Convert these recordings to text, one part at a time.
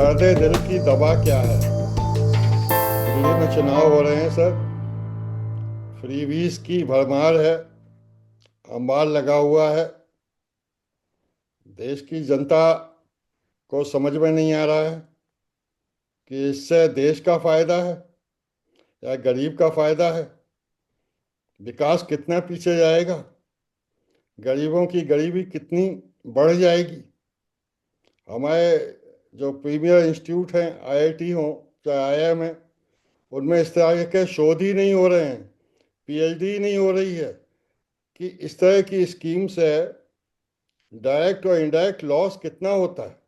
दर्द दिल की दवा क्या है। दिल्ली में चुनाव हो रहे हैं सर। फ्रीबीज की भरमार है। अंबार लगा हुआ है। देश की जनता को समझ में नहीं आ रहा है कि इससे देश का फायदा है या गरीब का फायदा है। विकास कितना पीछे जाएगा। गरीबों की गरीबी कितनी बढ़ जाएगी। हमारे जो प्रीमियर इंस्टीट्यूट हैं, आईआईटी हो चाहे आईआईएम है, उनमें इस तरह के शोध ही नहीं हो रहे हैं। पीएचडी नहीं हो रही है कि इस तरह की स्कीम से डायरेक्ट और इनडायरेक्ट लॉस कितना होता है।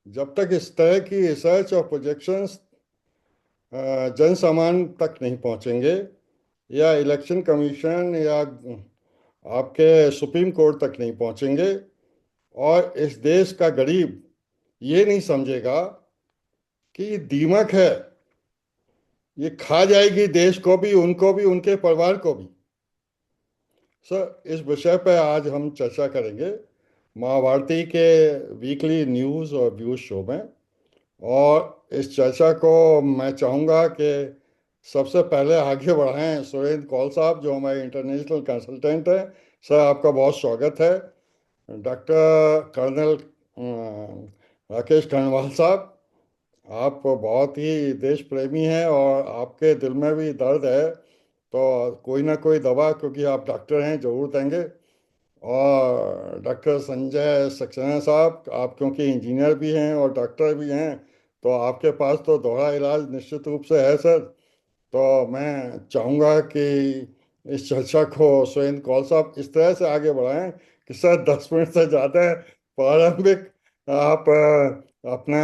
जब तक इस तरह की रिसर्च और प्रोजेक्शंस जन सामान तक नहीं पहुंचेंगे, या इलेक्शन कमीशन या आपके सुप्रीम कोर्ट तक नहीं पहुंचेंगे, और इस देश का गरीब ये नहीं समझेगा कि ये दीमक है, ये खा जाएगी देश को भी, उनको भी, उनके परिवार को भी। सर, इस विषय पर आज हम चर्चा करेंगे महाभारती के वीकली न्यूज़ और व्यूज शो में। और इस चर्चा को मैं चाहूँगा कि सबसे पहले आगे बढ़ाएं सुरेंद्र कौल साहब, जो हमारे इंटरनेशनल कंसल्टेंट हैं। सर, आपका बहुत स्वागत है। डॉक्टर कर्नल राकेश खंडवाल साहब, आप बहुत ही देश प्रेमी हैं और आपके दिल में भी दर्द है, तो कोई ना कोई दवा, क्योंकि आप डॉक्टर हैं, जरूर देंगे। और डॉक्टर संजय सक्सेना साहब, आप क्योंकि इंजीनियर भी हैं और डॉक्टर भी हैं, तो आपके पास तो दोहरा इलाज निश्चित रूप से है सर। तो मैं चाहूँगा कि इस चर्चा को सुरेंद्र कौल साहब इस तरह से आगे बढ़ाएं कि सर 10 मिनट से ज़्यादा प्रारंभिक आप अपना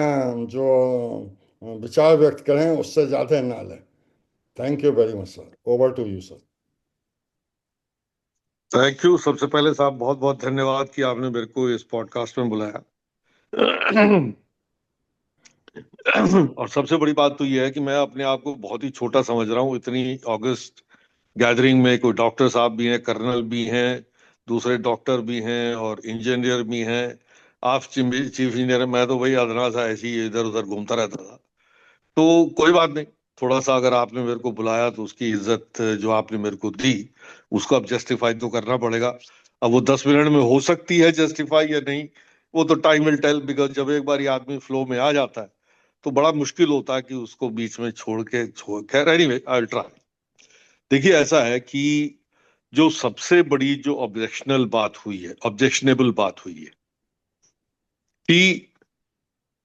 जो विचार व्यक्त करें उससे ज़्यादा ना लें। Thank you very much sir. Over to you sir. Thank you. सबसे पहले साहब बहुत बहुत धन्यवाद कि आपने मेरे को इस पॉडकास्ट में बुलाया। और सबसे बड़ी बात तो ये है कि मैं अपने आप को बहुत ही छोटा समझ रहा हूँ। इतनी ऑगस्ट गैदरिंग में कोई डॉक्टर साहब भी हैं, कर्नल भी हैं, दूसरे डॉक्टर भी हैं और इंजीनियर भी हैं। आप चीफ इंजीनियर, मैं तो वही अदना सा ऐसे ही इधर उधर घूमता रहता था। तो कोई बात नहीं, थोड़ा सा अगर आपने मेरे को बुलाया तो उसकी इज्जत जो आपने मेरे को दी उसको अब जस्टिफाई तो करना पड़ेगा। अब वो 10 मिनट में हो सकती है जस्टिफाई या नहीं, वो तो टाइम विल टेल। बिकॉज जब एक बार ये आदमी फ्लो में आ जाता है तो बड़ा मुश्किल होता है कि उसको बीच में छोड़ खैर एनीवे आई विल ट्राई। देखिए, ऐसा है कि जो सबसे बड़ी जो ऑब्जेक्शनेबल बात हुई है कि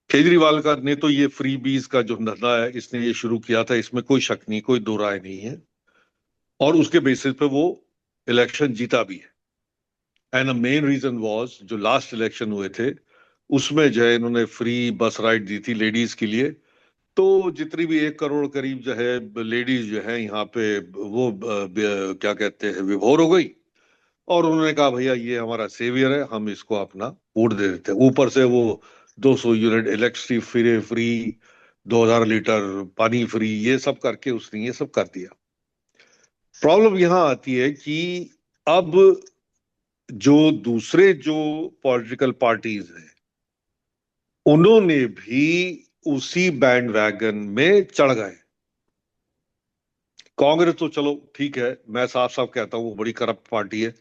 केजरीवाल का ने तो ये फ्री बीज का जो धंधा है इसने ये शुरू किया था, इसमें कोई शक नहीं, कोई दो राय नहीं है। और उसके बेसिस पे वो इलेक्शन जीता भी है। And the main reason was जो लास्ट इलेक्शन हुए थे उसमें जो है इन्होंने फ्री बस राइड दी थी लेडीज के लिए। तो जितनी भी 1 करोड़ करीब जो है लेडीज जो है यहाँ पे वो क्या कहते हैं विभोर हो गई। और उन्होंने कहा भैया ये हमारा सेवियर है, हम इसको अपना वोट दे देते हैं। ऊपर से वो 200 unit electricity free free, 2000 litre पानी फ्री, ये सब करके उसने ये सब कर दिया। प्रॉब्लम यहां आती है कि अब जो दूसरे जो पॉलिटिकल पार्टीज हैं उन्होंने भी उसी बैंड वैगन में चढ़ गए। कांग्रेस तो चलो ठीक है, मैं साफ साफ कहता हूं वो बड़ी करप्ट पार्टी है,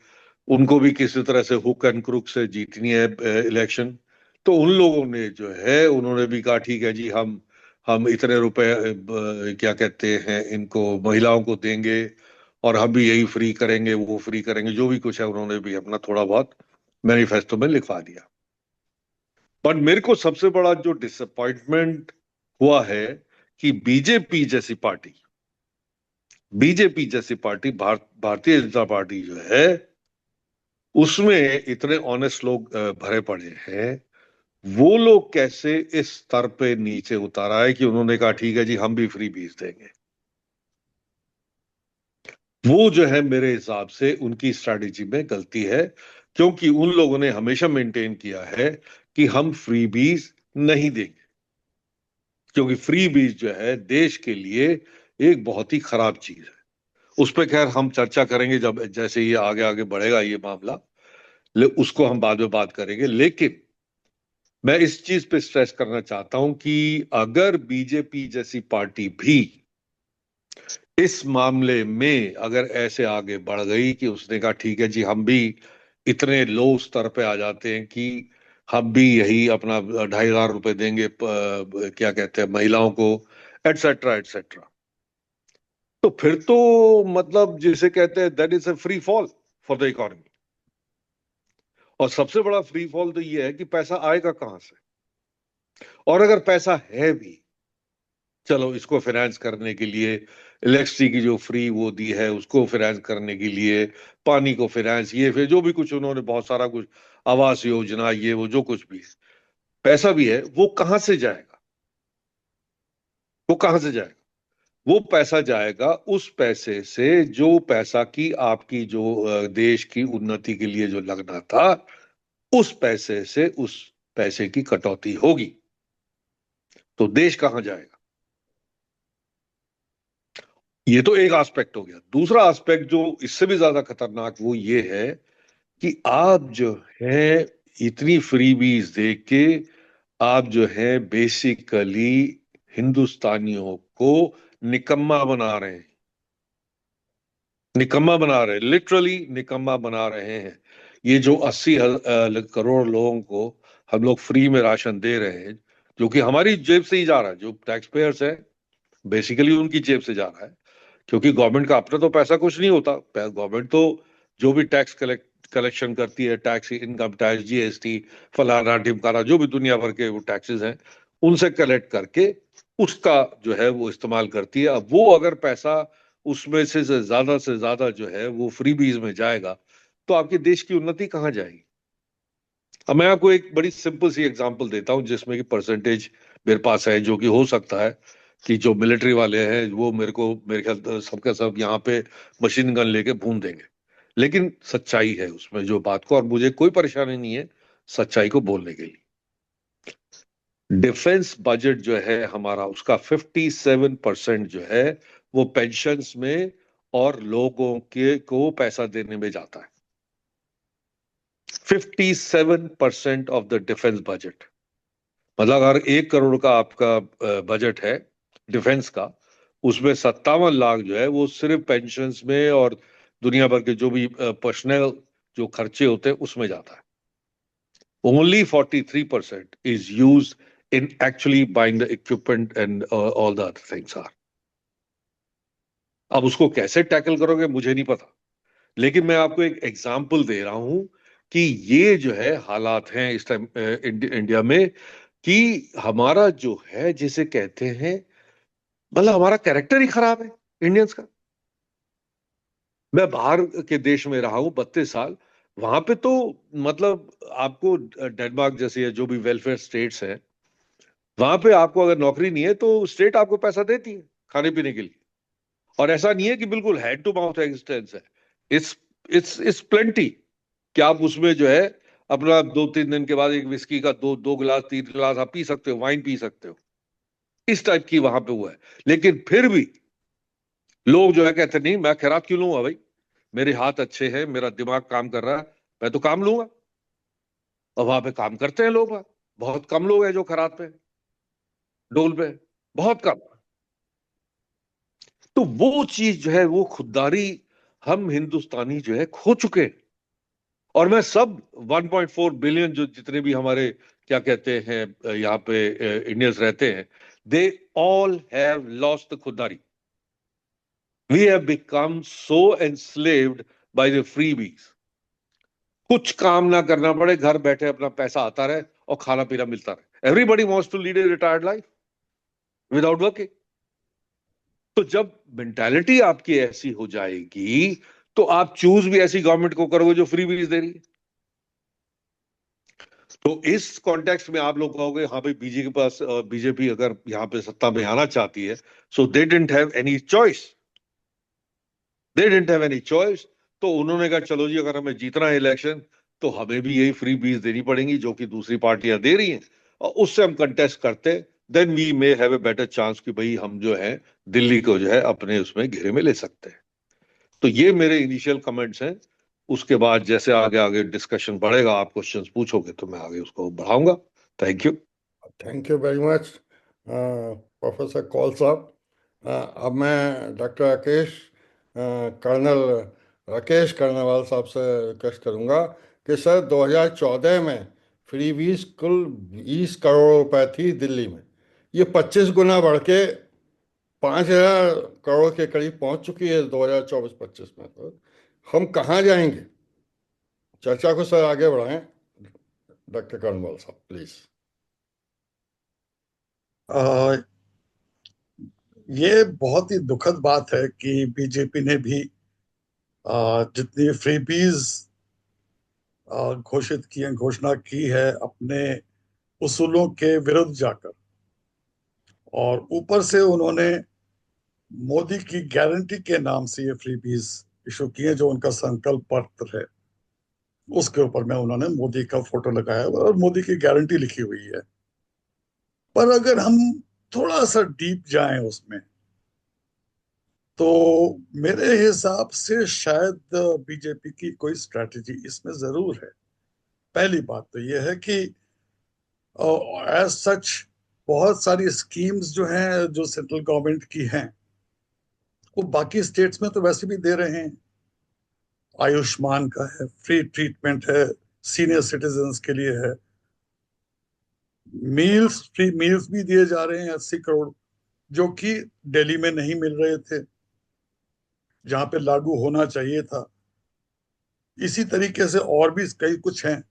उनको भी किसी तरह से हुक एंड क्रुक से जीतनी है इलेक्शन। तो उन लोगों ने जो है उन्होंने भी कहा ठीक है जी, हम इतने रुपए क्या कहते हैं इनको महिलाओं को देंगे और हम भी यही फ्री करेंगे वो फ्री करेंगे, जो भी कुछ है उन्होंने भी अपना थोड़ा बहुत मैनिफेस्टो में लिखवा दिया। पर मेरे को सबसे बड़ा जो डिसअपॉइंटमेंट हुआ है कि बीजेपी जैसी पार्टी भारतीय जनता पार्टी जो है उसमें इतने ऑनेस्ट लोग भरे पड़े हैं। वो लोग कैसे इस स्तर पे नीचे उतारा है कि उन्होंने कहा ठीक है जी हम भी फ्री बीज देंगे। वो जो है मेरे हिसाब से उनकी स्ट्रैटेजी में गलती है, क्योंकि उन लोगों ने हमेशा मेंटेन किया है कि हम फ्री बीज नहीं देंगे, क्योंकि फ्री बीज जो है देश के लिए एक बहुत ही खराब चीज है। उस पर खैर हम चर्चा करेंगे जब जैसे ये आगे आगे बढ़ेगा ये मामला, उसको हम बाद में बात करेंगे। लेकिन मैं इस चीज पे स्ट्रेस करना चाहता हूं कि अगर बीजेपी जैसी पार्टी भी इस मामले में अगर ऐसे आगे बढ़ गई कि उसने कहा ठीक है जी, हम भी इतने लो स्तर पे आ जाते हैं कि हम भी यही अपना 2,500 रुपए देंगे, क्या कहते हैं, महिलाओं को, एटसेट्रा एटसेट्रा, तो फिर तो मतलब जिसे कहते हैं that is a free fall for the economy. और सबसे बड़ा फ्री फॉल तो ये है कि पैसा आएगा कहां से, और अगर पैसा है भी, चलो इसको फाइनेंस करने के लिए इलेक्ट्रिसिटी की जो फ्री वो दी है उसको फाइनेंस करने के लिए, पानी को फाइनेंस, ये फिर जो भी कुछ उन्होंने बहुत सारा कुछ, आवास योजना, ये वो जो कुछ भी है, पैसा भी है, वो कहां से जाएगा? वो कहां से जाएगा? वो पैसा जाएगा उस पैसे से जो पैसा की आपकी जो देश की उन्नति के लिए जो लगना था, उस पैसे से उस पैसे की कटौती होगी, तो देश कहां जाएगा? ये तो एक एस्पेक्ट हो गया। दूसरा एस्पेक्ट जो इससे भी ज्यादा खतरनाक, वो ये है कि आप जो है इतनी फ्रीबीज दे के आप जो है बेसिकली हिंदुस्तानियों को निकम्मा बना रहे हैं। निकम्मा बना रहे हैं, लिटरली निकम्मा बना रहे हैं। ये जो 80 करोड़ लोगों को हम लोग फ्री में राशन दे रहे हैं, जो कि हमारी जेब से ही जा रहा है, जो टैक्स पेयर्स है बेसिकली उनकी जेब से जा रहा है, क्योंकि गवर्नमेंट का अपना तो पैसा कुछ नहीं होता। गवर्नमेंट तो जो भी टैक्स कलेक्शन करती है, टैक्स, इनकम टैक्स, जीएसटी, फलाना ढिमकाना, जो भी दुनिया भर के वो टैक्सेस हैं, उनसे कलेक्ट करके उसका जो है वो इस्तेमाल करती है। अब वो अगर पैसा उसमें से ज्यादा जो है वो फ्रीबीज में जाएगा, तो आपके देश की उन्नति कहाँ जाएगी? अब मैं आपको एक बड़ी सिंपल सी एग्जांपल देता हूं जिसमें कि परसेंटेज मेरे पास है, जो कि हो सकता है कि जो मिलिट्री वाले हैं वो मेरे ख्याल सबका सब यहाँ पे मशीन गन लेके भून देंगे, लेकिन सच्चाई है उसमें जो बात को, और मुझे कोई परेशानी नहीं है सच्चाई को बोलने के लिए। डिफेंस बजट जो है हमारा, उसका 57% जो है वो पेंशन्स में और लोगों के को पैसा देने में जाता है। 57% ऑफ द डिफेंस बजट, मतलब अगर 1 करोड़ का आपका बजट है डिफेंस का, उसमें 57 लाख जो है वो सिर्फ पेंशन्स में और दुनिया भर के जो भी पर्सनल जो खर्चे होते हैं उसमें जाता है। Only 43% is use in actually buying the equipment and all the other things are. अब उसको कैसे टैकल करोगे मुझे नहीं पता, लेकिन मैं आपको एक एग्जाम्पल दे रहा हूं कि ये जो है हालात हैं इस टाइम इंडिया में, कि हमारा जो है जिसे कहते हैं, मतलब हमारा कैरेक्टर ही खराब है इंडियंस का। मैं बाहर के देश में रहा हूं 32 साल, वहां पे तो मतलब आपको डेनमार्क जैसे या जो भी वेलफेयर स्टेट्स हैं, वहां पे आपको अगर नौकरी नहीं है तो स्टेट आपको पैसा देती है खाने पीने के लिए। और ऐसा नहीं है कि बिल्कुल हैंड टू माउथ एग्जिस्टेंस है, इट्स इट्स प्लेंटी, कि आप उसमें जो है अपना 2-3 दिन के बाद एक विस्की का दो दो गिलास 3 गिलास आप पी सकते हो, वाइन पी सकते हो। इस टाइप की वहां पे हुआ है। लेकिन फिर भी लोग जो है कहते नहीं, मैं खैरात क्यों लूंगा भाई, मेरे हाथ अच्छे हैं, मेरा दिमाग काम कर रहा है, मैं तो काम लूंगा। और वहां पे काम करते हैं लोग, बहुत कम लोग हैं जो खैरात पे, डोल पे, बहुत कम। तो वो चीज जो है वो खुददारी हम हिंदुस्तानी जो है खो चुके हैं। और मैं सब 1.4 बिलियन जो जितने भी हमारे क्या कहते हैं यहाँ पे इंडियंस रहते हैं, they all have lost the खुददारी। We have become so enslaved by the freebies. कुछ काम ना करना पड़े, घर बैठे अपना पैसा आता रहे और खाना पीना मिलता रहे। Everybody wants to lead a retired life without working. तो जब मेंटालिटी आपकी ऐसी हो जाएगी, तो आप चूज भी ऐसी गवर्नमेंट को करोगे जो फ्री बीज दे रही है। तो इस कॉन्टेक्स्ट में आप लोग कहोगे हाँ भाई, बीजेपी अगर यहाँ पे सत्ता में आना चाहती है, so they didn't have any choice, they didn't have any choice. तो उन्होंने कहा चलो जी, अगर हमें जीतना है इलेक्शन, तो हमें भी यही फ्री बीज देनी पड़ेंगी जो कि दूसरी पार्टियां दे रही हैं, और उससे हम कंटेस्ट करते, then we may have a better chance कि भाई हम जो है दिल्ली को जो है अपने उसमें घेरे में ले सकते हैं। तो ये मेरे इनिशियल कमेंट्स हैं। उसके बाद जैसे आगे आगे डिस्कशन बढ़ेगा, आप क्वेश्चंस पूछोगे तो मैं आगे उसको बढ़ाऊंगा। Thank you very much professor Kaul साहब। अब मैं डॉक्टर कर्नल राकेश कर्णवाल साहब से रिक्वेस्ट करूंगा कि सर 2014 में फ्रीबीज कुल 20 करोड़ रुपए थी दिल्ली में। ये 25 गुना बढ़ के 5,000 करोड़ के करीब पहुंच चुकी है 2024-25 में। तो हम कहाँ जाएंगे? चर्चा को सर आगे बढ़ाएं। डॉक्टर कर्णवाल साहब प्लीज। आ, ये बहुत ही दुखद बात है कि बीजेपी ने भी जितनी फ्रीबीज घोषित की है, घोषणा की है अपने उसूलों के विरुद्ध जाकर, और ऊपर से उन्होंने मोदी की गारंटी के नाम से ये फ्रीबीज इशू किए, जो उनका संकल्प पत्र है उसके ऊपर में उन्होंने मोदी का फोटो लगाया हुआ है और मोदी की गारंटी लिखी हुई है। पर अगर हम थोड़ा सा डीप जाएं उसमें, तो मेरे हिसाब से शायद बीजेपी की कोई स्ट्रेटजी इसमें जरूर है। पहली बात तो यह है कि एज सच बहुत सारी स्कीम्स जो हैं, जो सेंट्रल गवर्नमेंट की हैं, वो बाकी स्टेट्स में तो वैसे भी दे रहे हैं। आयुष्मान का है, फ्री ट्रीटमेंट है, सीनियर सिटीजन्स के लिए है, मील्स, फ्री मील्स भी दिए जा रहे हैं 80 करोड़, जो कि दिल्ली में नहीं मिल रहे थे, जहां पे लागू होना चाहिए था। इसी तरीके से और भी कई कुछ हैं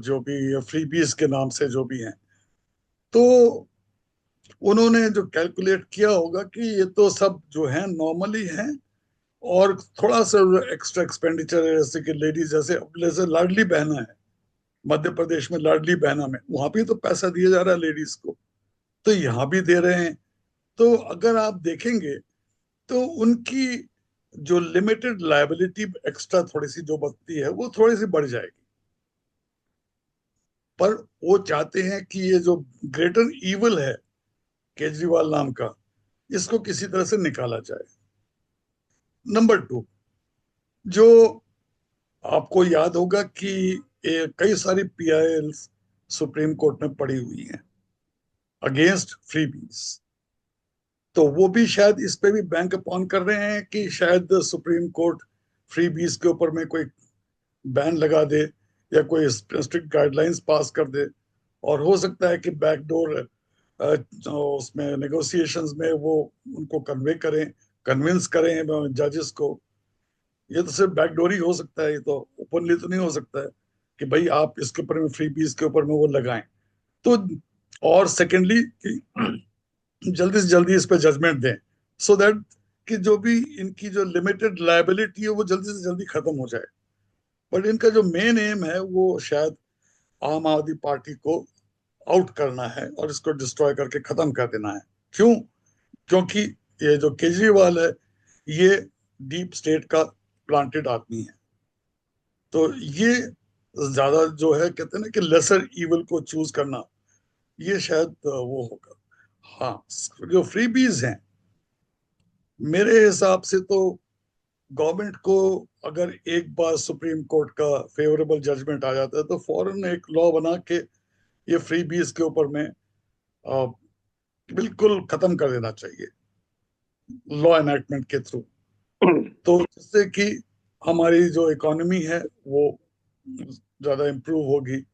जो भी फ्रीबीज के नाम से जो भी हैं। तो उन्होंने जो कैलकुलेट किया होगा कि ये तो सब जो है नॉर्मली है, और थोड़ा सा एक्स्ट्रा एक्सपेंडिचर है, जैसे कि लेडीज, जैसे लाडली बहना है मध्य प्रदेश में, लाडली बहना में वहां भी तो पैसा दिया जा रहा है लेडीज को, तो यहाँ भी दे रहे हैं। तो अगर आप देखेंगे तो उनकी जो लिमिटेड लायबिलिटी एक्स्ट्रा थोड़ी सी जो बचती है वो थोड़ी सी बढ़ जाएगी। पर वो चाहते हैं कि ये जो ग्रेटर ईवल है केजरीवाल नाम का, इसको किसी तरह से निकाला जाए। नंबर टू, जो आपको याद होगा कि कई सारी पीआईएल सुप्रीम कोर्ट में पड़ी हुई हैं अगेंस्ट फ्रीबीज, तो वो भी शायद इस पे भी बैंक अपॉन कर रहे हैं कि शायद सुप्रीम कोर्ट फ्रीबीज के ऊपर में कोई बैन लगा दे या कोई स्ट्रिक्ट गाइडलाइंस पास कर दे। और हो सकता है कि बैकडोर उसमें नेगोशिएशंस में वो उनको कन्वे करें, कन्विंस करें जजेस को। ये तो सिर्फ बैकडोर ही हो सकता है, ये तो ओपनली तो नहीं हो सकता है कि भाई आप इसके ऊपर में फ्रीबीज के ऊपर में वो लगाएं। तो और सेकेंडली कि जल्दी से जल्दी इस पे जजमेंट दें, सो दैट कि जो भी इनकी जो लिमिटेड लायबिलिटी है वो जल्दी से जल्दी खत्म हो जाए। बट इनका जो मेन एम है वो शायद आम आदमी पार्टी को आउट करना है और इसको डिस्ट्रॉय करके खत्म कर देना है। क्यों? क्योंकि ये जो केजरीवाल है, ये डीप स्टेट का प्लांटेड आदमी है। तो ये ज्यादा जो है, कहते हैं ना कि लेसर इविल को चूज करना, ये शायद वो होगा। हाँ, जो फ्रीबीज हैं, मेरे हिसाब से तो गवर्नमेंट को अगर एक बार सुप्रीम कोर्ट का फेवरेबल जजमेंट आ जाता है तो फौरन एक लॉ बना के ये फ्रीबीज के ऊपर में आ, बिल्कुल खत्म कर देना चाहिए लॉ एनैक्टमेंट के थ्रू। तो जिससे कि हमारी जो इकोनॉमी है वो ज्यादा इम्प्रूव होगी।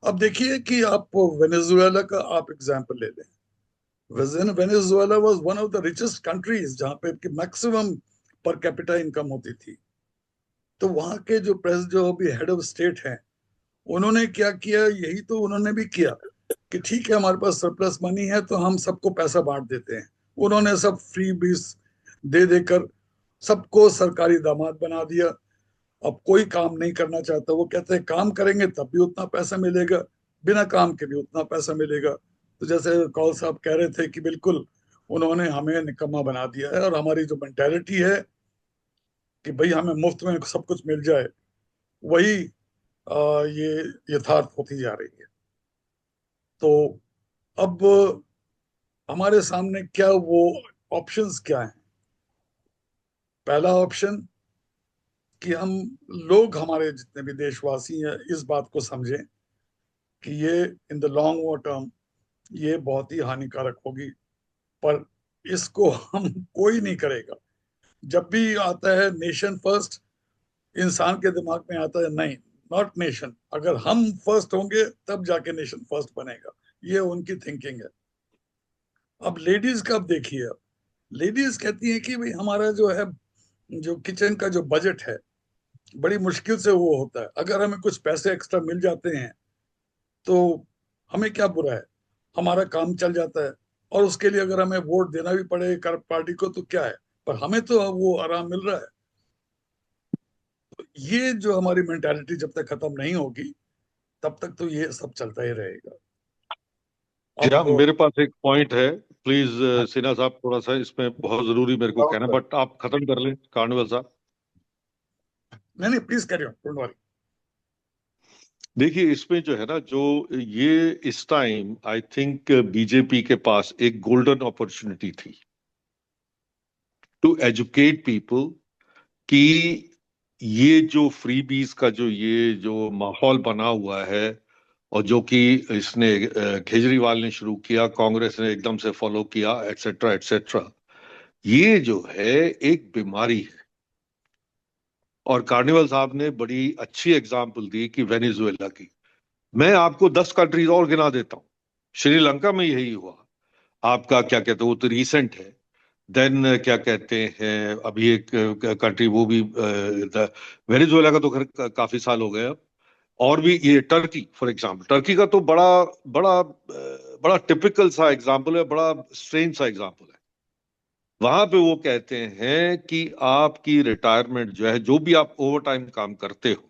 अब देखिए कि आप वेनेजुएला का आप एग्जांपल ले लें। Venezuela was one of the richest countries जहां पे कि मैक्सिमम पर कैपिटा इनकम होती थी। तो वहां के जो जो भी हेड ऑफ स्टेट हैं, उन्होंने क्या किया, यही तो उन्होंने भी किया कि ठीक है हमारे पास सरप्लस मनी है तो हम सबको पैसा बांट देते हैं। उन्होंने सब फ्री बीस दे देकर सबको सरकारी दामाद बना दिया। अब कोई काम नहीं करना चाहता, वो कहते हैं काम करेंगे तब भी उतना पैसा मिलेगा, बिना काम के भी उतना पैसा मिलेगा। तो जैसे कौल साहब कह रहे थे कि बिल्कुल उन्होंने हमें निकम्मा बना दिया है, और हमारी जो मेंटेलिटी है कि भाई हमें मुफ्त में सब कुछ मिल जाए, वही ये यथार्थ होती जा रही है। तो अब हमारे सामने क्या वो ऑप्शंस क्या हैं? पहला ऑप्शन कि हम लोग, हमारे जितने भी देशवासी हैं, इस बात को समझें कि ये इन द लॉन्ग टर्म ये बहुत ही हानिकारक होगी, पर इसको हम कोई नहीं करेगा। जब भी आता है नेशन फर्स्ट, इंसान के दिमाग में आता है नहीं, नॉट नेशन, अगर हम फर्स्ट होंगे तब जाके नेशन फर्स्ट बनेगा, ये उनकी थिंकिंग है। अब लेडीज का अब देखिए, अब लेडीज कहती हैं कि भाई हमारा जो है, जो किचन का जो बजट है, बड़ी मुश्किल से वो होता है, अगर हमें कुछ पैसे एक्स्ट्रा मिल जाते हैं तो हमें क्या बुरा है, हमारा काम चल जाता है। और उसके लिए अगर हमें वोट देना भी पड़े पार्टी को तो क्या है, पर हमें तो वो आराम मिल रहा है। तो ये जो हमारी मेंटालिटी जब तक खत्म नहीं होगी तब तक तो ये सब चलता ही रहेगा। या अब मेरे पास एक पॉइंट है, प्लीज सिन्हा साहब, थोड़ा सा इसमें बहुत जरूरी मेरे को कहना, बट आप खत्म कर लें कार्निवल साहब। नहीं नहीं, please carry on, don't worry. देखिए, इसमें जो है ना, जो ये इस टाइम आई थिंक बीजेपी के पास एक गोल्डन अपॉर्चुनिटी थी टू एजुकेट पीपल कि ये जो फ्रीबीज का जो ये जो माहौल बना हुआ है, और जो कि इसने केजरीवाल ने शुरू किया, कांग्रेस ने एकदम से फॉलो किया, एटसेट्रा एटसेट्रा, ये जो है एक बीमारी है। और कार्निवल साहब ने बड़ी अच्छी एग्जाम्पल दी कि वेनेजुएला की। मैं आपको 10 कंट्रीज और गिना देता हूं। श्रीलंका में यही हुआ। आपका क्या कहते हैं, वो तो रिसेंट है। देन क्या कहते हैं, अभी एक कंट्री वो भी वेनेजुएला का तो खैर काफी साल हो गए अब। और भी ये टर्की, फॉर एग्जाम्पल, टर्की का तो बड़ा बड़ा बड़ा टिपिकल सा एग्जाम्पल है, बड़ा स्ट्रेंज सा एग्जाम्पल है। वहां पे वो कहते हैं कि आपकी रिटायरमेंट जो है, जो भी आप ओवर टाइम काम करते हो,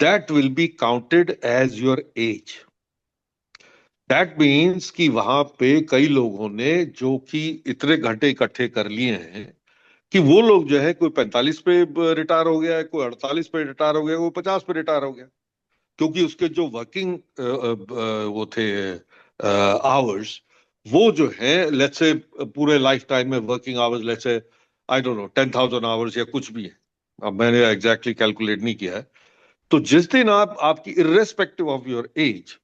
that will be counted as your age. That means कि वहां पे कई लोगों ने जो कि इतने घंटे इकट्ठे कर लिए हैं कि वो लोग जो है, कोई 45 पे रिटायर हो गया है, कोई 48 पे रिटायर हो गया, कोई 50 पे रिटायर हो गया, क्योंकि उसके जो वर्किंग वो थे आवर्स, वो जो है लेट्स से पूरे लाइफ टाइम में working hours, let's say I don't know 10,000 hours या कुछ भी है। अब मैंने एग्जैक्टली कैलकुलेट नहीं किया है। तो जिस दिन आप आपकी इर्रेस्पेक्टिव ऑफ योर एज,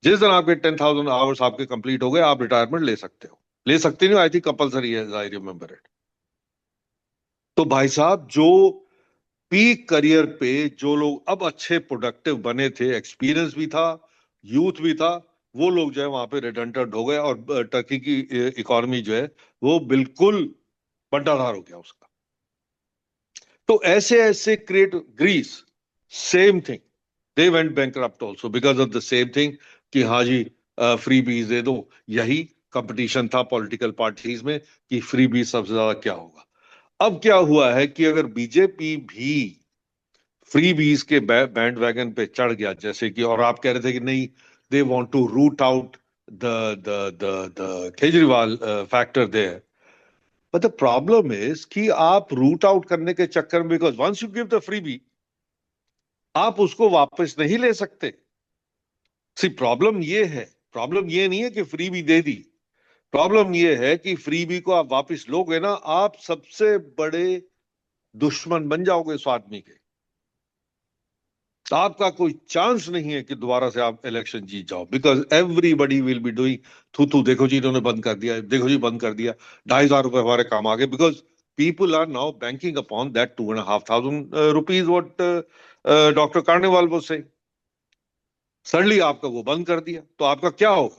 जिस दिन आपके 10,000 आवर्स आपके कंप्लीट हो गए, आप रिटायरमेंट ले सकते हो। ले सकते नहीं, आई थिंक कंपलसरी है, आई रिमेम्बर इट। तो भाई साहब, जो पीक करियर पे जो लोग अब अच्छे प्रोडक्टिव बने थे, एक्सपीरियंस भी था, यूथ भी था, वो लोग जो है वहां पे रिडंडेंट हो गए, और टर्की की इकोनॉमी जो है वो बिल्कुल बंटाधार हो गया उसका। तो ऐसे ऐसे create, Greece same thing, they went bankrupt also because of the same thing कि हाँ जी, फ्री बीज दे दो। यही कंपटीशन था पॉलिटिकल पार्टीज में कि फ्री बीज सबसे ज्यादा क्या होगा। अब क्या हुआ है कि अगर बीजेपी भी फ्री बीज के बैंड वैगन पे चढ़ गया, जैसे कि, और आप कह रहे थे कि नहीं, they want to root out the the Kejriwal factor there, but the problem is कि आप रूट आउट करने के चक्कर में, because once you give the freebie, आप उसको वापस नहीं ले सकते। सी प्रॉब्लम ये है, प्रॉब्लम ये नहीं है कि फ्री बी दे दी, प्रॉब्लम ये है कि फ्री बी को आप वापस लोगे ना, आप सबसे बड़े दुश्मन बन जाओगे उस आदमी के। तो आपका कोई चांस नहीं है कि दोबारा से आप इलेक्शन जीत जाओ, because everybody will be doing थू थू, देखो जी इन्होंने बंद कर दिया, देखो जी बंद कर दिया, 2,500 रुपए हमारे काम आ गए, because people are now banking upon that 2,500 rupees what doctor कार्निवाल वो से सडनली आपका वो बंद कर दिया, तो आपका क्या होगा?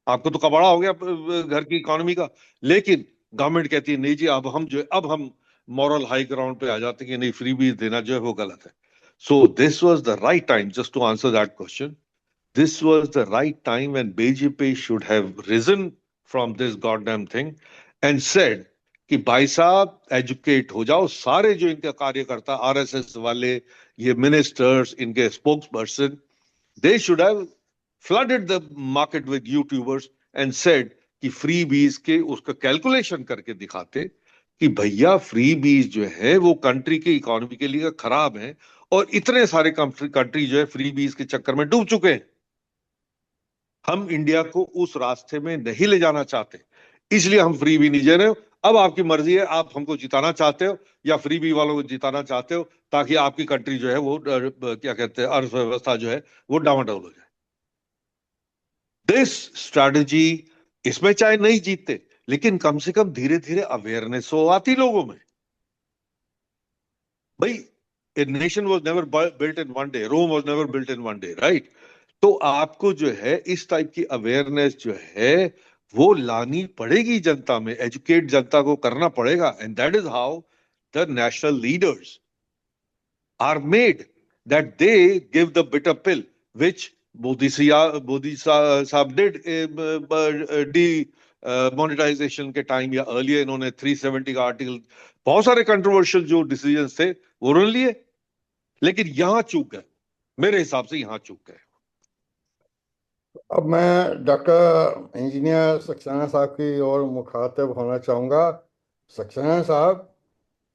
आपको तो कबाड़ा हो गया घर की इकोनॉमी का। लेकिन गवर्नमेंट कहती है नहीं जी, अब हम जो है, अब हम मॉरल हाई ग्राउंड पे आ जाते हैं कि नहीं, फ्री बीज देना जो है वो गलत है। So this was the right time, just to answer that question. This was the right time when BJP should have risen from this goddamn thing and said कि भाई साहब एजुकेट हो जाओ, सारे जो इनके कार्यकर्ता, आरएसएस वाले, ये मिनिस्टर्स, इनके spokes person, they should have flooded the market with YouTubers and said कि फ्री बीज के उसका कैलकुलेशन करके दिखाते कि भैया फ्री बीज जो है वो कंट्री की इकोनॉमी के लिए खराब है, और इतने सारे कंट्री जो है फ्री बीज के चक्कर में डूब चुके हैं। हम इंडिया को उस रास्ते में नहीं ले जाना चाहते, इसलिए हम फ्री बी नहीं दे रहे। अब आपकी मर्जी है, आप हमको जिताना चाहते हो या फ्रीबी वालों को जिताना चाहते हो, ताकि आपकी कंट्री जो है वो क्या कहते हैं, अर्थव्यवस्था जो है वो डामाडोल हो जाए। दिस स्ट्रैटेजी, इसमें चाहे नहीं जीतते, लेकिन कम से कम धीरे धीरे अवेयरनेस हो आती लोगों में। भाई, a nation was never built in one day, Rome was never built in one day, right? तो आपको जो है इस टाइप की अवेयरनेस जो है वो लानी पड़ेगी जनता में, एजुकेट जनता को करना पड़ेगा, and that is how the national leaders are made, that they give the bitter pill, which Modi साहब did monetization के टाइम या earlier इन्होंने 370 का आर्टिकल, बहुत सारे कंट्रोवर्शियल जो डिसीजंस थे वो उन्होंने लिए, लेकिन यहां चूक गए, मेरे हिसाब से यहां चूक गए। अब मैं डॉक्टर इंजीनियर सक्सेना साहब की ओर मुखातिब होना चाहूँगा। सक्सेना साहब,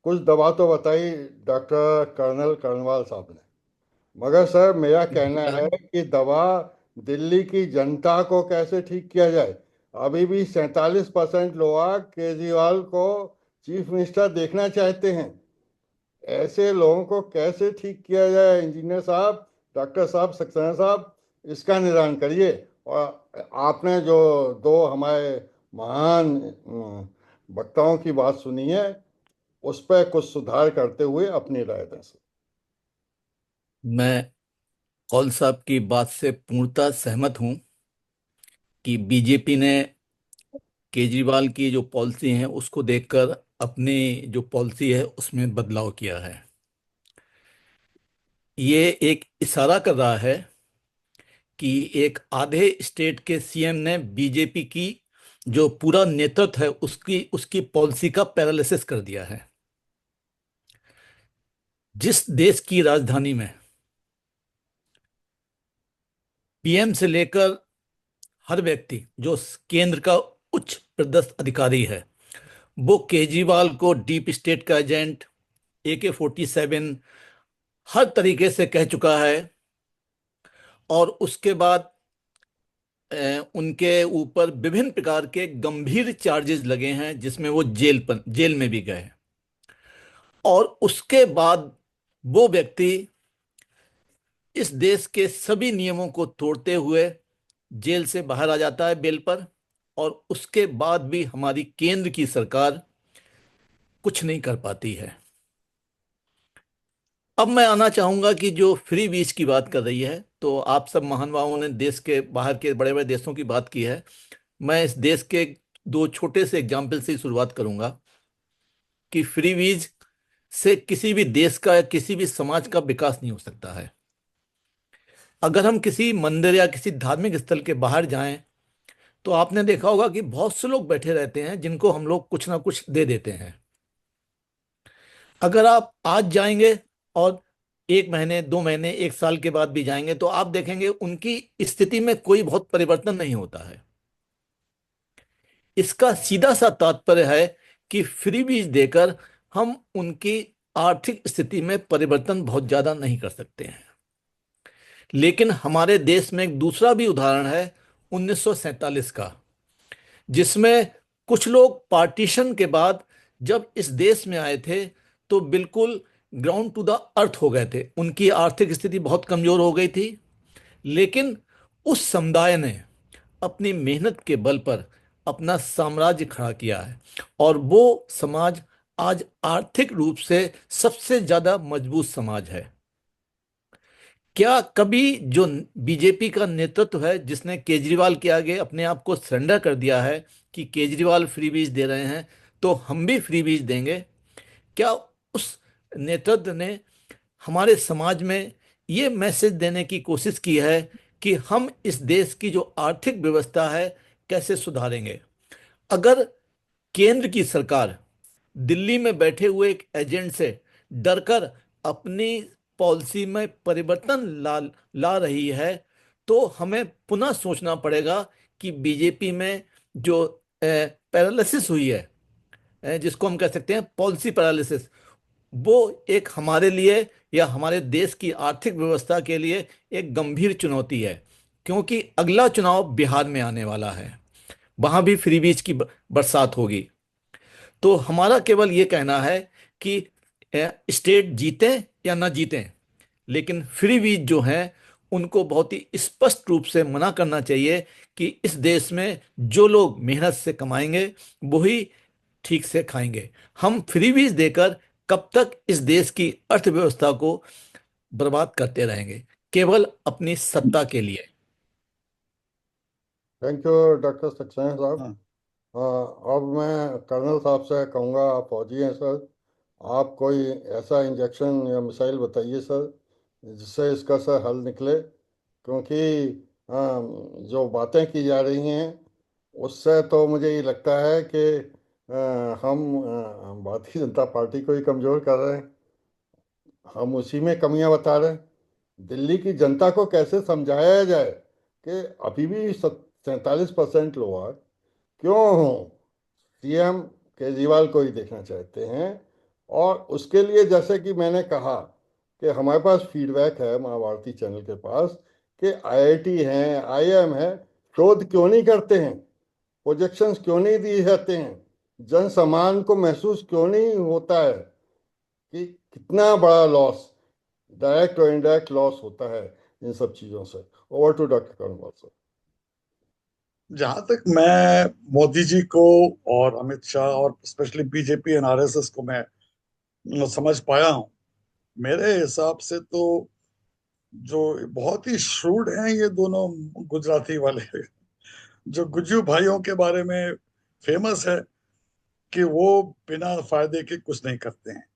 कुछ दवा तो बताई डॉक्टर कर्नल कर्नवाल साहब ने, मगर सर मेरा कहना है कि दवा दिल्ली की जनता को कैसे ठीक किया जाए। अभी भी 47% लोग केजरीवाल को चीफ मिनिस्टर देखना चाहते हैं। ऐसे लोगों को कैसे ठीक किया जाए? इंजीनियर साहब, डॉक्टर साहब, सक्सेना साहब, इसका निदान करिए। और आपने जो दो हमारे महान वक्ताओं की बात सुनी है, उस पर कुछ सुधार करते हुए अपनी राय दें सर। मैं कौल साहब की बात से पूर्णतः सहमत हूं कि बीजेपी ने केजरीवाल की जो पॉलिसी है उसको देखकर अपनी जो पॉलिसी है उसमें बदलाव किया है। ये एक इशारा कर रहा है कि एक आधे स्टेट के सीएम ने बीजेपी की जो पूरा नेतृत्व है उसकी उसकी पॉलिसी का पैरालिसिस कर दिया है। जिस देश की राजधानी में पीएम से लेकर हर व्यक्ति जो केंद्र का उच्च पदस्थ अधिकारी है वो केजरीवाल को डीप स्टेट का एजेंट, AK-47 हर तरीके से कह चुका है, और उसके बाद उनके ऊपर विभिन्न प्रकार के गंभीर चार्जेस लगे हैं जिसमें वो जेल में भी गए। और उसके बाद वो व्यक्ति इस देश के सभी नियमों को तोड़ते हुए जेल से बाहर आ जाता है बेल पर, और उसके बाद भी हमारी केंद्र की सरकार कुछ नहीं कर पाती है। अब मैं आना चाहूंगा कि जो फ्री बीच की बात कर रही है, तो आप सब महानुभावों ने देश के बाहर के बड़े बड़े देशों की बात की है। मैं इस देश के दो छोटे से एग्जाम्पल से ही शुरुआत करूंगा कि फ्री बीज से किसी भी देश का या किसी भी समाज का विकास नहीं हो सकता है। अगर हम किसी मंदिर या किसी धार्मिक स्थल के बाहर जाएं तो आपने देखा होगा कि बहुत से लोग बैठे रहते हैं जिनको हम लोग कुछ ना कुछ दे देते हैं। अगर आप आज जाएंगे और 1 महीने 2 महीने 1 साल के बाद भी जाएंगे तो आप देखेंगे उनकी स्थिति में कोई बहुत परिवर्तन नहीं होता है। इसका सीधा सा तात्पर्य है कि फ्री बीज देकर हम उनकी आर्थिक स्थिति में परिवर्तन बहुत ज्यादा नहीं कर सकते हैं। लेकिन हमारे देश में एक दूसरा भी उदाहरण है 1947 का, जिसमें कुछ लोग पार्टीशन के बाद जब इस देश में आए थे तो बिल्कुल ग्राउंड टू द अर्थ हो गए थे। उनकी आर्थिक स्थिति बहुत कमजोर हो गई थी, लेकिन उस समुदाय ने अपनी मेहनत के बल पर अपना साम्राज्य खड़ा किया है, और वो समाज आज आर्थिक रूप से सबसे ज्यादा मजबूत समाज है। क्या कभी जो बीजेपी का नेतृत्व है जिसने केजरीवाल के आगे अपने आप को सरेंडर कर दिया है कि केजरीवाल फ्री बीज दे रहे हैं तो हम भी फ्री बीज देंगे, क्या उस नेतृत्व ने हमारे समाज में ये मैसेज देने की कोशिश की है कि हम इस देश की जो आर्थिक व्यवस्था है कैसे सुधारेंगे? अगर केंद्र की सरकार दिल्ली में बैठे हुए एक एजेंट से डरकर अपनी पॉलिसी में परिवर्तन ला रही है तो हमें पुनः सोचना पड़ेगा कि बीजेपी में जो पैरालिसिस हुई है, जिसको हम कह सकते हैं पॉलिसी पैरालिसिस, वो एक हमारे लिए या हमारे देश की आर्थिक व्यवस्था के लिए एक गंभीर चुनौती है। क्योंकि अगला चुनाव बिहार में आने वाला है, वहां भी फ्री बीज की बरसात होगी। तो हमारा केवल ये कहना है कि स्टेट जीते या ना जीते, लेकिन फ्रीबीज जो हैं उनको बहुत ही स्पष्ट रूप से मना करना चाहिए कि इस देश में जो लोग मेहनत से कमाएंगे वही ठीक से खाएंगे। हम फ्रीबीज देकर कब तक इस देश की अर्थव्यवस्था को बर्बाद करते रहेंगे, केवल अपनी सत्ता के लिए। थैंक यू डॉक्टर सक्सेना साहब। हाँ, अब मैं कर्नल साहब से कहूँगा, आप फौजी हैं सर, आप कोई ऐसा इंजेक्शन या मिसाइल बताइए सर जिससे इसका सर हल निकले, क्योंकि जो बातें की जा रही हैं उससे तो मुझे ये लगता है कि हम भारतीय जनता पार्टी को ही कमज़ोर कर रहे हैं, हम उसी में कमियां बता रहे हैं। दिल्ली की जनता को कैसे समझाया जाए कि अभी भी 47% लोग क्यों सीएम केजरीवाल को ही देखना चाहते हैं। और उसके लिए जैसे कि मैंने कहा कि हमारे पास फीडबैक है महाभारती चैनल के पास कि आईआईटी हैं, आईआईएम है, शोध क्यों नहीं करते हैं, प्रोजेक्शंस क्यों नहीं दिए जाते हैं, जन सामान को महसूस क्यों नहीं होता है कि कितना बड़ा लॉस, डायरेक्ट और इनडायरेक्ट लॉस होता है इन सब चीज़ों से। Over to doctor Karnwal sir. जहां तक मैं मोदी जी को और अमित शाह और स्पेशली बीजेपी एंड आरएसएस को मैं समझ पाया हूं, मेरे हिसाब से तो जो बहुत ही श्रूड हैं ये दोनों गुजराती वाले, जो गुज्जू भाइयों के बारे में फेमस है कि वो बिना फायदे के कुछ नहीं करते हैं।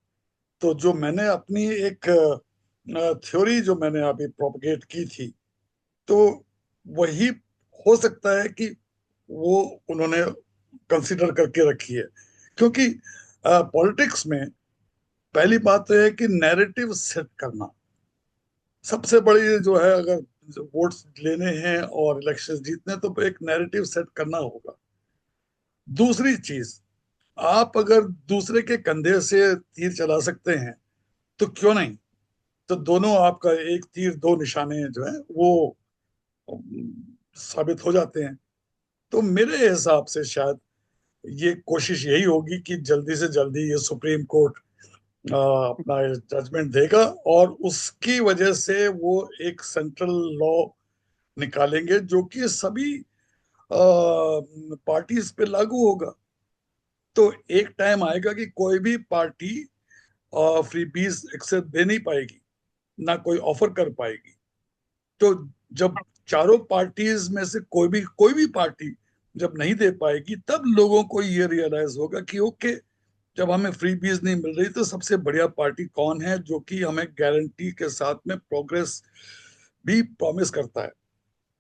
तो जो मैंने अपनी एक थ्योरी जो मैंने अभी प्रोपगेट की थी, तो वही हो सकता है कि वो उन्होंने कंसिडर करके रखी है। क्योंकि पॉलिटिक्स में पहली बात तो है कि नैरेटिव सेट करना सबसे बड़ी जो है। अगर वोट्स लेने हैं और इलेक्शन जीतने तो एक नैरेटिव सेट करना होगा। दूसरी चीज, आप अगर दूसरे के कंधे से तीर चला सकते हैं तो क्यों नहीं, तो दोनों आपका एक तीर दो निशाने जो है वो साबित हो जाते हैं। तो मेरे हिसाब से शायद ये कोशिश यही होगी कि जल्दी से जल्दी ये सुप्रीम कोर्ट अपना जजमेंट देगा और उसकी वजह से वो एक सेंट्रल लॉ निकालेंगे जो कि सभी पार्टीज पे लागू होगा। तो एक टाइम आएगा कि कोई भी पार्टी फ्रीबीज एक्सेप्ट दे नहीं पाएगी, ना कोई ऑफर कर पाएगी। तो जब चारों पार्टीज में से कोई भी पार्टी जब नहीं दे पाएगी, तब लोगों को ये रियलाइज होगा कि ओके, जब हमें फ्री बीज नहीं मिल रही तो सबसे बढ़िया पार्टी कौन है जो कि हमें गारंटी के साथ में प्रोग्रेस भी प्रॉमिस करता है।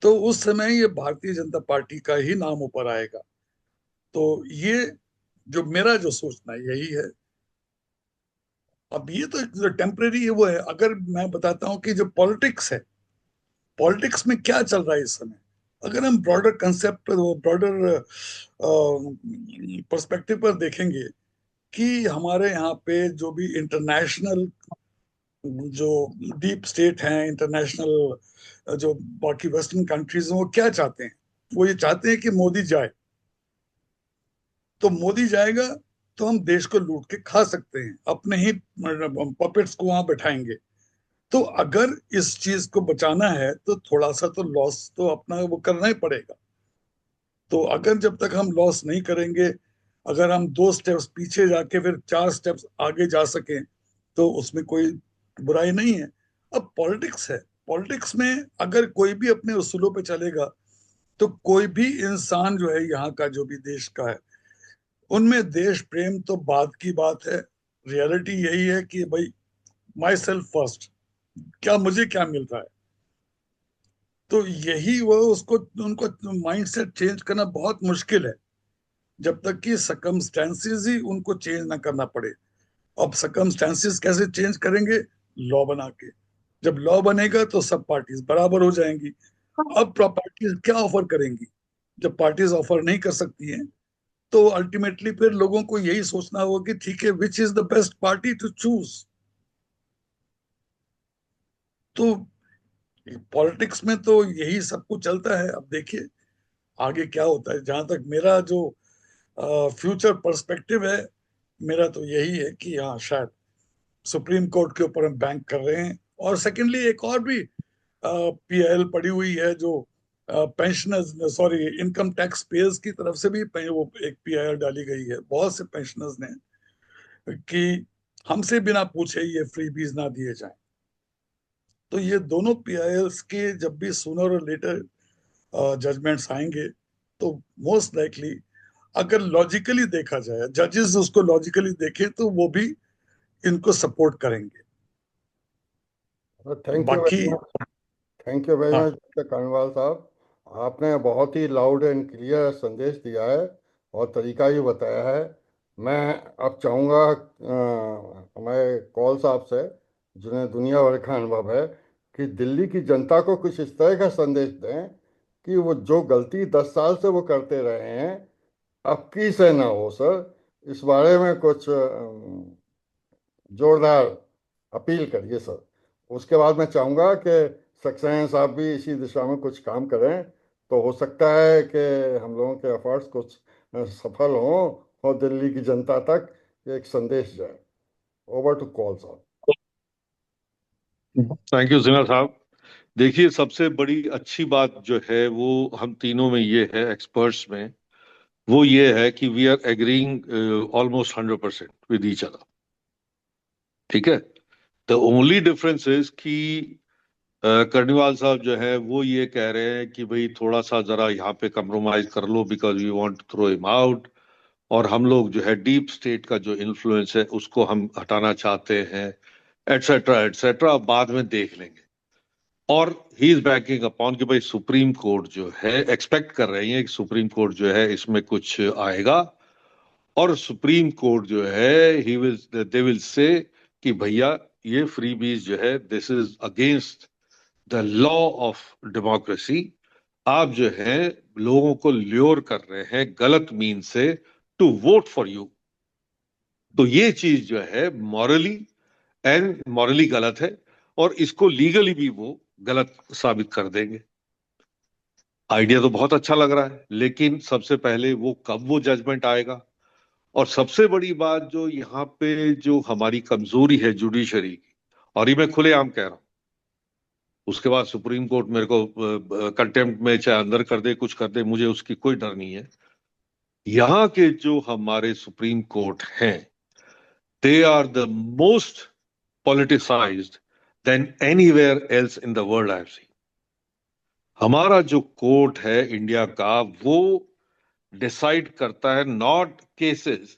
तो उस समय ये भारतीय जनता पार्टी का ही नाम ऊपर आएगा। तो ये जो मेरा जो सोचना है यही है। अब ये तो एक टेम्परेरी है वो है। अगर मैं बताता हूँ कि जो पॉलिटिक्स है, पॉलिटिक्स में क्या चल रहा है इस समय, अगर हम ब्रॉडर कंसेप्ट, ब्रॉडर पर्सपेक्टिव पर देखेंगे कि हमारे यहाँ पे जो भी इंटरनेशनल जो डीप स्टेट हैं, इंटरनेशनल जो बाकी वेस्टर्न कंट्रीज हैं, वो क्या चाहते हैं? वो ये चाहते हैं कि मोदी जाए। तो मोदी जाएगा तो हम देश को लूट के खा सकते हैं, अपने ही पपेट्स को वहां बैठाएंगे। तो अगर इस चीज को बचाना है तो थोड़ा सा तो लॉस तो अपना वो करना ही पड़ेगा। तो अगर जब तक हम लॉस नहीं करेंगे, अगर हम 2 स्टेप्स पीछे जाके फिर 4 स्टेप्स आगे जा सकें, तो उसमें कोई बुराई नहीं है। अब पॉलिटिक्स है, पॉलिटिक्स में अगर कोई भी अपने उसूलों पे चलेगा तो कोई भी इंसान जो है यहाँ का जो भी देश का है, उनमें देश प्रेम तो बाद की बात है। रियलिटी यही है कि भाई माई सेल्फ फर्स्ट, क्या मुझे क्या मिल रहा है। तो यही वो उसको उनको माइंडसेट चेंज करना बहुत मुश्किल है जब तक कि सकमस्टेंसेस ही उनको चेंज ना करना पड़े। अब सकमस्टेंसेस कैसे चेंज करेंगे? लॉ बना के। जब लॉ बनेगा तो सब पार्टीज बराबर हो जाएंगी। अब पार्टीज क्या ऑफर करेंगी? जब पार्टीज ऑफर नहीं कर सकती हैं तो अल्टीमेटली फिर लोगों को यही सोचना होगा कि ठीक है, which is the best party to choose. तो पॉलिटिक्स में तो यही सब कुछ चलता है। अब देखिए आगे क्या होता है। जहां तक मेरा जो फ्यूचर पर्सपेक्टिव है, मेरा तो यही है कि हाँ, शायद सुप्रीम कोर्ट के ऊपर हम बैंक कर रहे हैं। और सेकेंडली एक और भी पीआईएल पड़ी हुई है जो pensioners, sorry, income tax payers की तरफ से भी वो एक पीआईएल डाली गई है बहुत से पेंशनर्स ने, कि हमसे बिना पूछे ये फ्रीबीज ना दिए जाएं। तो ये दोनों पीआईएल्स के जब भी सूनर और लेटर जजमेंट्स आएंगे, तो मोस्ट लाइकली, अगर लॉजिकली देखा जाए, जजेस उसको लॉजिकली देखें, तो वो भी इनको सपोर्ट करेंगे। थैंक यू बाकी very much. Thank you very हाँ, मच मिस्टर कानवाल साहब। आपने बहुत ही लाउड एंड क्लियर संदेश दिया है और तरीका भी बताया है। मैं अब चाहूँगा हमारे कौल साहब से, जिन्हें दुनिया भर का अनुभव है, कि दिल्ली की जनता को कुछ इस तरह का संदेश दें कि वो जो गलती 10 साल से वो करते रहे हैं, अब की से ना हो सर। इस बारे में कुछ जोरदार अपील करिए सर। उसके बाद मैं चाहूँगा कि सक्सेना साहब भी इसी दिशा में कुछ काम करें, तो हो सकता है कि हम लोगों के एफर्ट्स कुछ सफल हों और दिल्ली की जनता तक एक संदेश जाए। ओवर टू कॉल साहब। थैंक यू सिन्हा साहब। देखिए, सबसे बड़ी अच्छी बात जो है वो हम तीनों में ये है, एक्सपर्ट्स में, वो ये है कि we are agreeing almost 100% with each other. ठीक है। द ओनली डिफरेंस इज कि कर्नीवाल साहब जो है वो ये कह रहे हैं कि भाई थोड़ा सा जरा यहाँ पे कम्प्रोमाइज कर लो, because we want to throw him out. और हम लोग जो है डीप स्टेट का जो इन्फ्लुएंस है उसको हम हटाना चाहते हैं, एटसेट्रा एटसेट्रा, बाद में देख लेंगे। और ही इज बैकिंग अपॉन कि भाई सुप्रीम कोर्ट जो है, एक्सपेक्ट कर रही है कि सुप्रीम कोर्ट जो है इसमें कुछ आएगा। और सुप्रीम कोर्ट जो है he will they will say कि भैया ये फ्री बीज जो है, this is against the law of democracy. आप जो है लोगों को ल्योर कर रहे हैं गलत मीन से टू वोट फॉर यू। तो ये चीज जो है मॉरली गलत है, और इसको लीगली भी वो गलत साबित कर देंगे। आइडिया तो बहुत अच्छा लग रहा है, लेकिन सबसे पहले वो कब वो जजमेंट आएगा। और सबसे बड़ी बात जो यहाँ पे जो हमारी कमजोरी है जुडिशरी की, और ये मैं खुलेआम कह रहा हूं, उसके बाद सुप्रीम कोर्ट मेरे को कंटेम्प्ट में चाहे अंदर कर दे, कुछ कर दे, मुझे उसकी कोई डर नहीं है। यहाँ के जो हमारे सुप्रीम कोर्ट हैं, they are the most politicized than anywhere else in the world I've seen. हमारा जो कोर्ट है इंडिया का, वो डिसाइड करता है not cases,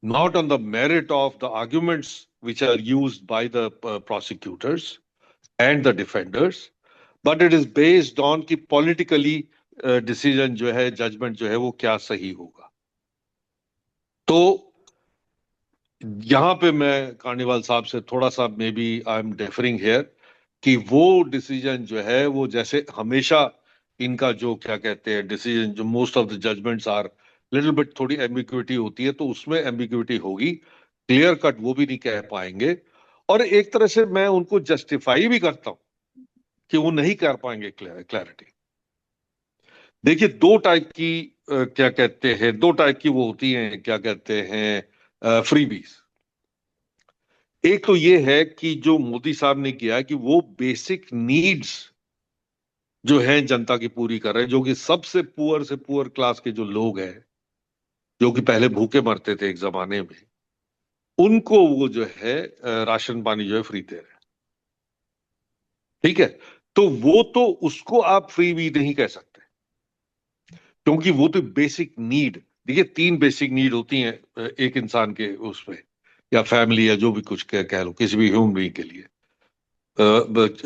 not on the merit of the arguments which are used by the prosecutors and the defenders, but it is based on कि politically decision जो है, judgment जो है, वो क्या सही होगा। तो यहां पे मैं कार्निवाल साहब से थोड़ा सा maybe I am differing here, कि वो डिसीजन जो है वो जैसे हमेशा इनका जो क्या कहते हैं डिसीजन, जो most of the judgements are little bit, थोड़ी एम्बिग्युइटी होती है, तो उसमें एम्बिग्युइटी होगी, क्लियर कट वो भी नहीं कह पाएंगे। और एक तरह से मैं उनको जस्टिफाई भी करता हूं कि वो नहीं कर पाएंगे क्लैरिटी। देखिए, दो टाइप की क्या कहते हैं, दो टाइप की वो होती हैं, क्या कहते हैं, फ्रीबीज। एक तो ये है कि जो मोदी साहब ने किया कि वो बेसिक नीड्स जो है जनता की पूरी कर रहे हैं, जो कि सबसे पुअर से पुअर क्लास के जो लोग हैं, जो कि पहले भूखे मरते थे एक जमाने में, उनको वो जो है राशन पानी जो है फ्री दे रहे हैं। ठीक है। तो वो तो उसको आप फ्री भी नहीं कह सकते, क्योंकि वो तो बेसिक नीड। देखिए, तीन बेसिक नीड होती हैं एक इंसान के उसमें, या फैमिली, या जो भी कुछ कह लो, किसी भी ह्यूमन बीइंग के लिए।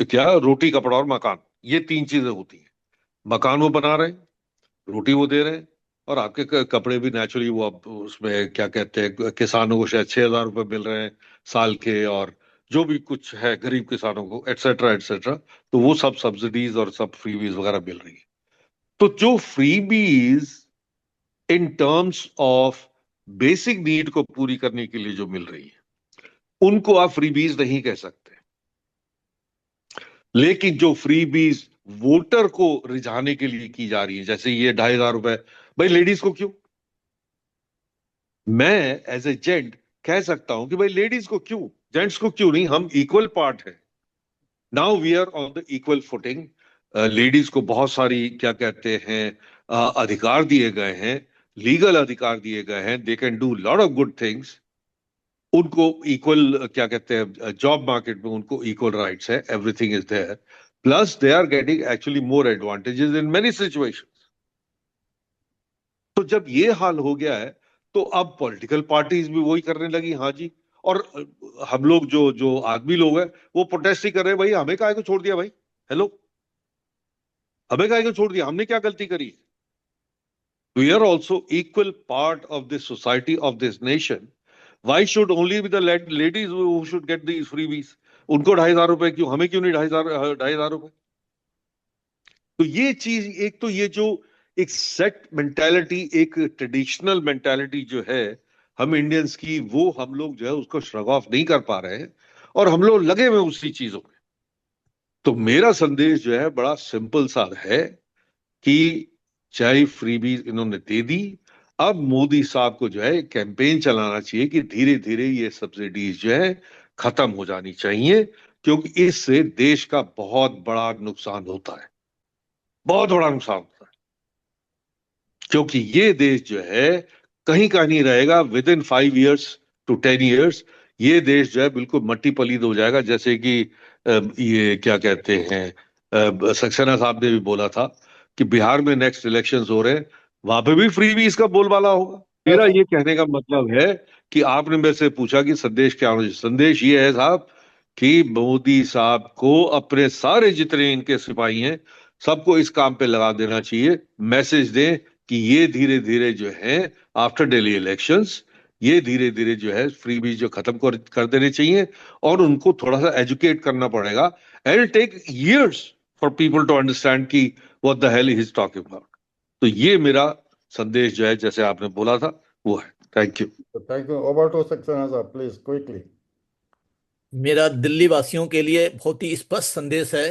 क्या, रोटी, कपड़ा और मकान, ये तीन चीजें होती हैं। मकान वो बना रहे हैं, रोटी वो दे रहे हैं, और आपके कपड़े भी नेचुरली वो अब उसमें क्या कहते हैं, किसानों को शायद 6,000 रुपए मिल रहे हैं साल के, और जो भी कुछ है गरीब किसानों को, एटसेट्रा एटसेट्रा, तो वो सब सब्सिडीज और सब फ्रीबीज वगैरह मिल रही है। तो जो freebies in terms of basic need को पूरी करने के लिए जो मिल रही है, उनको आप फ्रीबीज नहीं कह सकते। लेकिन जो फ्रीबीज वोटर को रिझाने के लिए की जा रही है, जैसे ये 2,500 रुपए, भाई लेडीज को क्यों? मैं एज ए जेंट कह सकता हूं कि भाई लेडीज को क्यों, जेंट्स को क्यों नहीं, हम इक्वल पार्ट है। Now we are on the equal footing. Ladies को बहुत सारी क्या कहते हैं अधिकार दिए गए हैं, लीगल अधिकार दिए गए हैं, they can do lot of good things. उनको इक्वल क्या कहते हैं जॉब मार्केट में उनको इक्वल राइट्स है, everything is there, plus they are getting actually more advantages in many situations. तो जब ये हाल हो गया है तो अब पॉलिटिकल पार्टीज भी वही करने लगी, हाँ जी। और हम लोग जो जो आदमी लोग हैं वो प्रोटेस्ट ही कर रहे हैं, भाई हमें काहे को छोड़ दिया भाई, हेलो, हमें काहे को छोड़ दिया, हमने क्या गलती करी? We are also equal part of this society of this nation. Why should only be the ladies who should get these freebies? उनको 2,500 रुपए क्यों, हमें क्यों नहीं 2,500 रुपए? तो ये चीज, एक तो ये जो एक सेट मेंटालिटी, एक ट्रेडिशनल मेंटालिटी जो है हम इंडियंस की, वो हम लोग जो है उसको श्रग ऑफ नहीं कर पा रहे हैं और हम लोग लगे हुए उसी चीजों में। तो मेरा संदेश जो है बड़ा सिंपल सा है कि चाहे फ्रीबीज इन्होंने दे दी, अब मोदी साहब को जो है कैंपेन चलाना चाहिए कि धीरे धीरे ये सब्सिडीज जो है खत्म हो जानी चाहिए, क्योंकि इससे देश का बहुत बड़ा नुकसान होता है, बहुत बड़ा नुकसान होता है। क्योंकि ये देश जो है कहीं का नहीं रहेगा। With in 5 years to 10 years ये देश जो है बिल्कुल मट्टी पलीद हो जाएगा। जैसे कि ये क्या कहते हैं सक्सेना साहब ने भी बोला था कि बिहार में नेक्स्ट इलेक्शंस हो रहे हैं, वहां पे भी फ्री भी इसका बोलबाला होगा। मेरा ये कहने का मतलब है कि आपने मेरे से पूछा कि संदेश क्या होना चाहिए। संदेश ये है साहब कि मोदी साहब को अपने सारे जितने इनके सिपाही हैं सबको इस काम पे लगा देना चाहिए। मैसेज दें कि ये धीरे धीरे जो है आफ्टर दिल्ली इलेक्शंस ये धीरे धीरे जो है फ्रीबीज जो खत्म कर देने चाहिए और उनको थोड़ा सा एजुकेट करना पड़ेगा। And take years for people to understand कि what the hell he is talking about. तो ये मेरा संदेश जो है जैसे आपने बोला था वो है। Thank you. Thank you. Over to Saxena साहब, प्लीज क्विकली। मेरा दिल्ली वासियों के लिए बहुत ही स्पष्ट संदेश है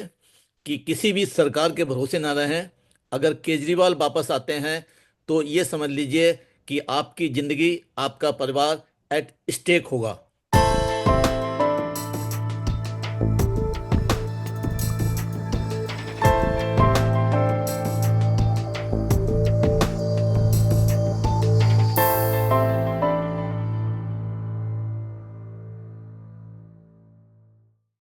कि किसी भी सरकार के भरोसे ना रहें। अगर केजरीवाल वापस आते हैं तो ये समझ लीजिए कि आपकी जिंदगी, आपका परिवार एट स्टेक होगा।